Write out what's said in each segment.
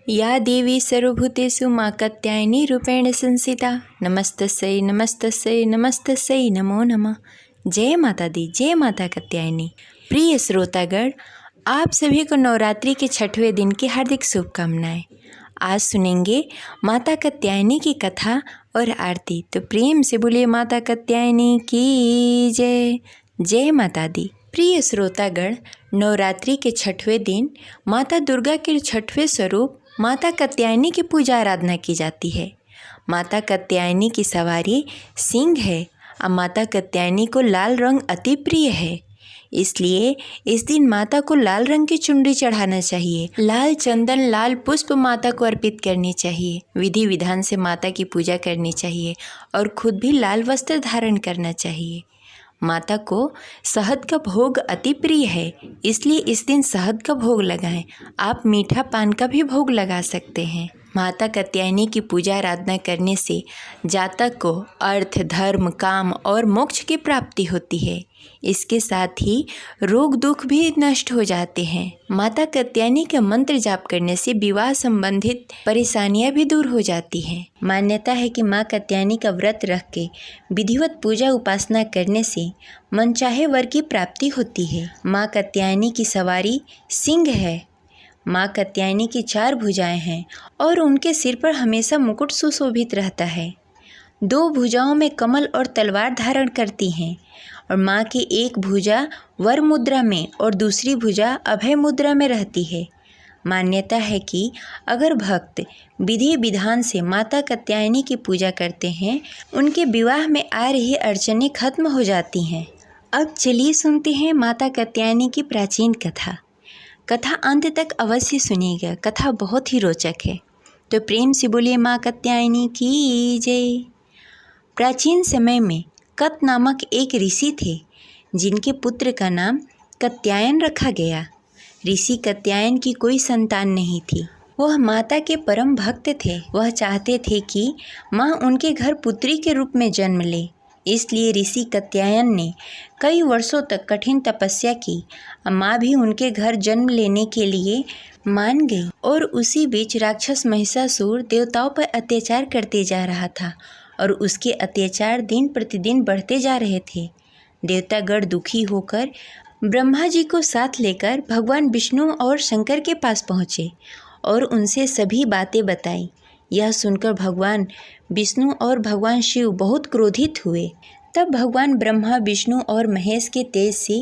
या देवी सर्वभूतेषु मां कात्यायनी रूपेण संस्थिता नमस्तस्यै नमस्तस्यै नमस्तस्यै नमो नमः। जय माता दी, जय माता कात्यायनी। प्रिय श्रोतागण, आप सभी को नवरात्रि के 6वें दिन की हार्दिक शुभकामनाएं। आज सुनेंगे माता कात्यायनी की कथा और आरती। तो प्रेम से बोलिए माता कात्यायनी की जय। जय माता दी। प्रिय श्रोतागण, नवरात्रि के 6वें दिन माता दुर्गा के 6वें स्वरूप माता कात्यायनी की पूजा आराधना की जाती है। माता कात्यायनी की सवारी सिंह है और माता कात्यायनी को लाल रंग अति प्रिय है, इसलिए इस दिन माता को लाल रंग की चुनरी चढ़ाना चाहिए। लाल चंदन, लाल पुष्प माता को अर्पित करनी चाहिए। विधि विधान से माता की पूजा करनी चाहिए और खुद भी लाल वस्त्र धारण करना चाहिए। माता को शहद का भोग अति प्रिय है, इसलिए इस दिन शहद का भोग लगाएं। आप मीठा पान का भी भोग लगा सकते हैं। माता कात्यायनी की पूजा आराधना करने से जातक को अर्थ, धर्म, काम और मोक्ष की प्राप्ति होती है। इसके साथ ही रोग दुख भी नष्ट हो जाते हैं। माता कात्यायनी का मंत्र जाप करने से विवाह संबंधित परेशानियां भी दूर हो जाती हैं। मान्यता है कि माँ कात्यायनी का व्रत रख के विधिवत पूजा उपासना करने से मनचाहे वर की प्राप्ति होती है। माँ कात्यायनी की सवारी सिंह है। माँ कात्यायनी की 4 भुजाएं हैं और उनके सिर पर हमेशा मुकुट सुशोभित रहता है। 2 भुजाओं में कमल और तलवार धारण करती हैं और माँ की एक भुजा वर मुद्रा में और दूसरी भुजा अभय मुद्रा में रहती है। मान्यता है कि अगर भक्त विधि विधान से माता कात्यायनी की पूजा करते हैं, उनके विवाह में आ रही अड़चनें खत्म हो जाती हैं। अब चलिए सुनते हैं माता कात्यायनी की प्राचीन कथा। कथा अंत तक अवश्य सुनिएगा, कथा बहुत ही रोचक है। तो प्रेम से बोलिए माँ कात्यायनी की जय। प्राचीन समय में कत नामक एक ऋषि थे, जिनके पुत्र का नाम कात्यायन रखा गया। ऋषि कात्यायन की कोई संतान नहीं थी। वह माता के परम भक्त थे। वह चाहते थे कि माँ उनके घर पुत्री के रूप में जन्म ले। इसलिए ऋषि कात्यायन ने कई वर्षों तक कठिन तपस्या की। माँ भी उनके घर जन्म लेने के लिए मान गई। और उसी बीच राक्षस महिषासुर देवताओं पर अत्याचार करते जा रहा था और उसके अत्याचार दिन प्रतिदिन बढ़ते जा रहे थे। देवतागण दुखी होकर ब्रह्मा जी को साथ लेकर भगवान विष्णु और शंकर के पास पहुँचे और उनसे सभी बातें बताई। यह सुनकर भगवान विष्णु और भगवान शिव बहुत क्रोधित हुए। तब भगवान ब्रह्मा, विष्णु और महेश के तेज से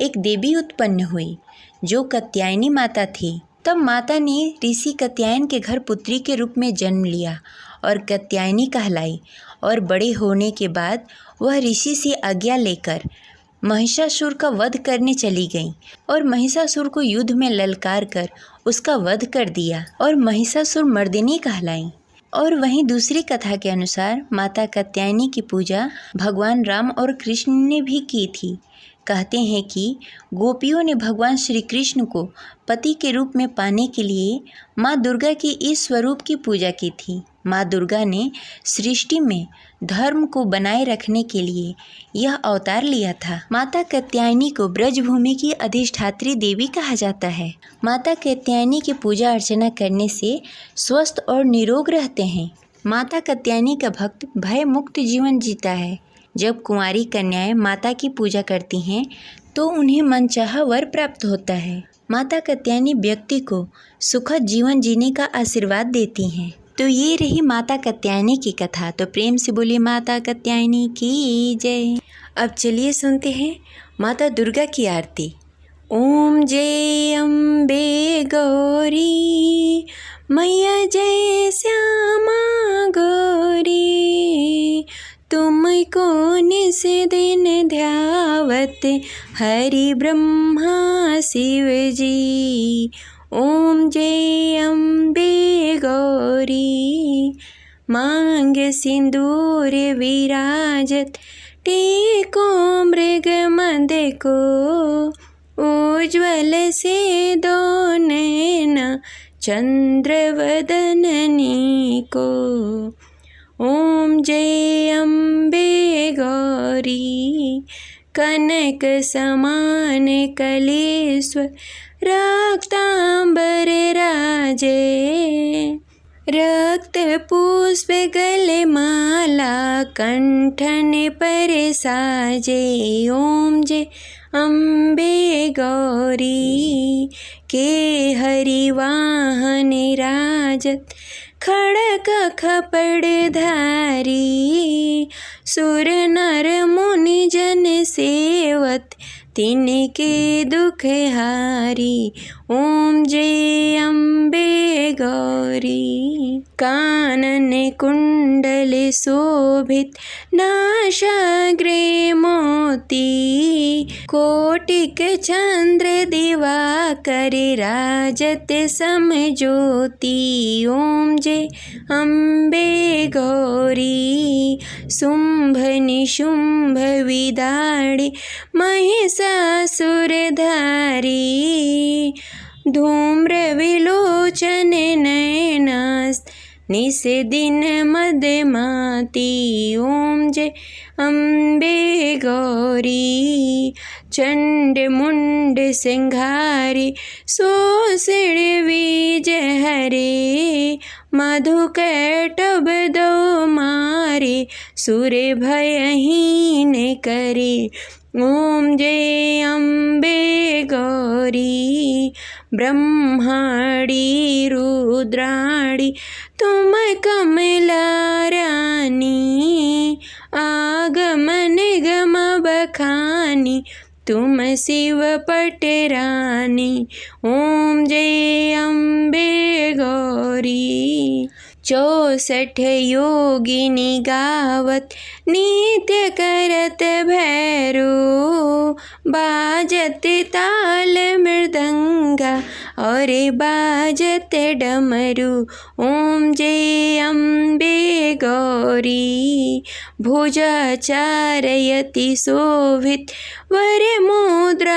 एक देवी उत्पन्न हुई, जो कात्यायनी माता थी। तब माता ने ऋषि कात्यायन के घर पुत्री के रूप में जन्म लिया और कात्यायनी कहलाई। और बड़े होने के बाद वह ऋषि से आज्ञा लेकर महिषासुर का वध करने चली गई और महिषासुर को युद्ध में ललकार कर उसका वध कर दिया और महिषासुर मर्दिनी कहलाई। और वहीं दूसरी कथा के अनुसार माता कात्यायनी की पूजा भगवान राम और कृष्ण ने भी की थी। कहते हैं कि गोपियों ने भगवान श्री कृष्ण को पति के रूप में पाने के लिए माँ दुर्गा के इस स्वरूप की पूजा की थी। माँ दुर्गा ने सृष्टि में धर्म को बनाए रखने के लिए यह अवतार लिया था। माता कात्यायनी को ब्रजभूमि की अधिष्ठात्री देवी कहा जाता है। माता कात्यायनी की पूजा अर्चना करने से स्वस्थ और निरोग रहते हैं। माता कात्यायनी का भक्त भय मुक्त जीवन जीता है। जब कुंवारी कन्याएं माता की पूजा करती हैं तो उन्हें मनचाहा वर प्राप्त होता है। माता कात्यायनी व्यक्ति को सुखद जीवन जीने का आशीर्वाद देती हैं। तो ये रही माता कात्यायनी की कथा। तो प्रेम से बोलिए माता कात्यायनी की जय। अब चलिए सुनते हैं माता दुर्गा की आरती। ओम जय अम्बे गौरी मैया जय श्यामा गौरी, तुमको निस दिन ध्यावत हरि ब्रह्मा शिव जी। ओम जय अम्बे गौरी मांग सिंदूर विराजत, टेको मृग मद को उज्ज्वल से दो नैना चंद्र वदननी को। ओम जय अम्बे गौरी कनक समान कलेश्वर रक्तांबर राजे। रक्त पुष्प गले माला कंठन पर साजे। ओम जय अम्बे गौरी के हरिवाहन राजत। खड़क खपड़ धारी सुर नर मुनि जन सेवत। तिनके दुख हारी। ओम जय अम्बे गौरी। कानन कुंडल शोभित नासाग्रे मोती। कोटिक चंद्र दिवाकर राजत समज्योति। ओम जय अम्बे गौरी। शुंभ निशुंभ विदाड़े महिषासुर धारी। धूम्र विलोचन नयनास निस दिन मदमाती। ओम जय अम्बे गौरी। चंड मुंड सिंघारी शोषण बीज हरे। मधुकैटभ दो मारे सुर भयहीन करे। ओम जय अम्बे गौरी। ब्रह्माणी रुद्राणी तुम कमला रानी। आगम निगम बखानी तुम शिव पटरानी। ओम जय अम्बे गौरी। 64 योगिनी गावत नित्य करत भैरो। बाजत ताल मृदंगा और बाजत डमरू। ओम जय अम्बे गौरी। भुजा चारयति शोभित वर मुद्राधारी।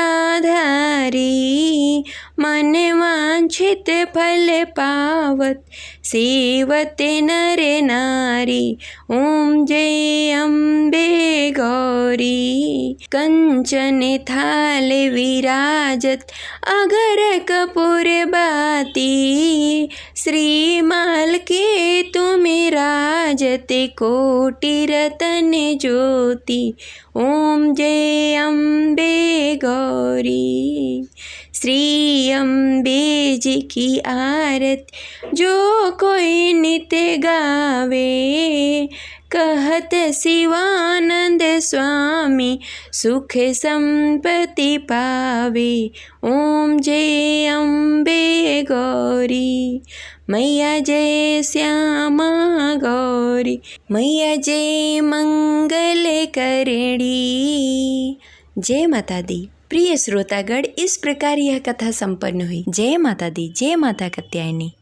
मन वांछित फल पावत सेवत नर नारी। ओम जय अम्बे गौरी। कंचन थाल विराजत अगर कपूर बाती। श्रीमाल के तुम राजत कोटि रतन ज्योति। ओम जय अम्बे गौरी। श्री अम्बे जी की आरती जो कोई नित्य गावे। कहत शिवानंद स्वामी सुख संपत्ति पावे। ओम जय अम्बे गौरी। मैया जय श्यामा गौरी। मैया जय मंगल करणी। जय माता दी। प्रिय श्रोतागण, इस प्रकार यह कथा संपन्न हुई। जय माता दी, जय माता कात्यायनी।